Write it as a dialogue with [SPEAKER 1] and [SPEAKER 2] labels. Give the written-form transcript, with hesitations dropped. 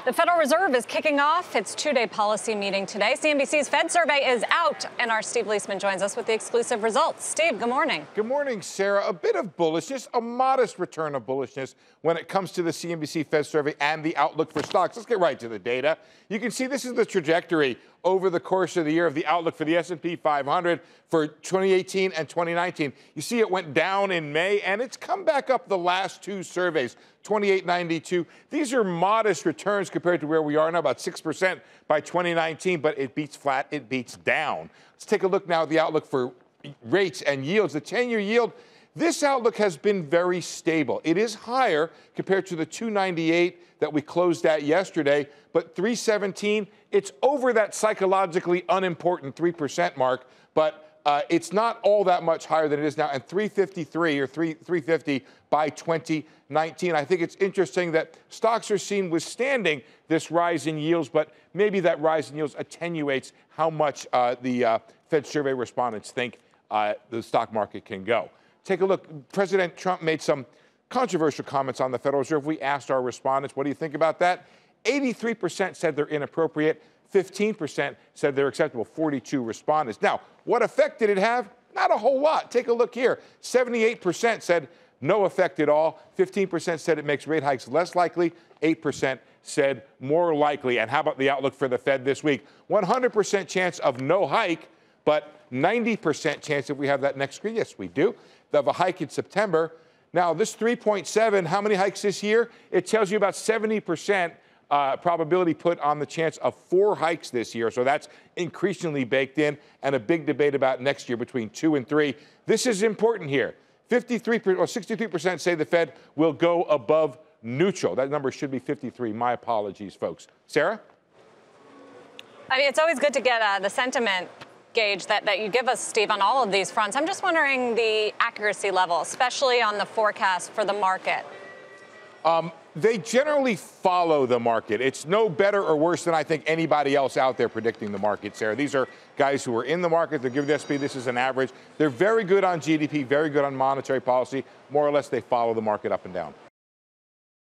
[SPEAKER 1] The Federal Reserve is kicking off its two-day policy meeting today. CNBC's Fed Survey is out, and our Steve Liesman joins us with the exclusive results. Steve, good morning.
[SPEAKER 2] Good morning, Sarah. A bit of bullishness, a modest return of bullishness when it comes to the CNBC Fed Survey and the outlook for stocks. Let's get right to the data. You can see this is the trajectory over the course of the year of the outlook for the S&P 500 for 2018 and 2019. You see it went down in May, and it's come back up the last two surveys, 2892. These are modest returns compared to where we are now, about 6% by 2019, but it beats flat, it beats down. Let's take a look now at the outlook for rates and yields. The 10-year yield, this outlook has been very stable. It is higher compared to the 298 that we closed at yesterday, but 317, it's over that psychologically unimportant 3% mark, but it's not all that much higher than it is now, and 353 or 350 by 2019. I think it's interesting that stocks are seen withstanding this rise in yields, but maybe that rise in yields attenuates how much the Fed survey respondents think the stock market can go. Take a look. President Trump made some controversial comments on the Federal Reserve. We asked our respondents, what do you think about that? 83% said they're inappropriate. 15% said they're acceptable. 42 respondents. Now, what effect did it have? Not a whole lot. Take a look here. 78% said no effect at all. 15% said it makes rate hikes less likely. 8% said more likely. And how about the outlook for the Fed this week? 100% chance of no hike, but 90% chance if we have that next screen. Yes, we do. Of a hike in September. Now, this 3.7, how many hikes this year? It tells you about 70% probability put on the chance of 4 hikes this year. So that's increasingly baked in, and a big debate about next year between 2 and 3. This is important here. 63% say the Fed will go above neutral. That number should be 53. My apologies, folks. Sarah?
[SPEAKER 1] I mean, it's always good to get the sentiment gauge that you give us, Steve, on all of these fronts. I'm just wondering the accuracy level, especially on the forecast for the market.
[SPEAKER 2] They generally follow the market. It's no better or worse than I think anybody else out there predicting the market, Sarah. These are guys who are in the market. They're giving the SP. This is an average. They're very good on GDP, very good on monetary policy. More or less, they follow the market up and down.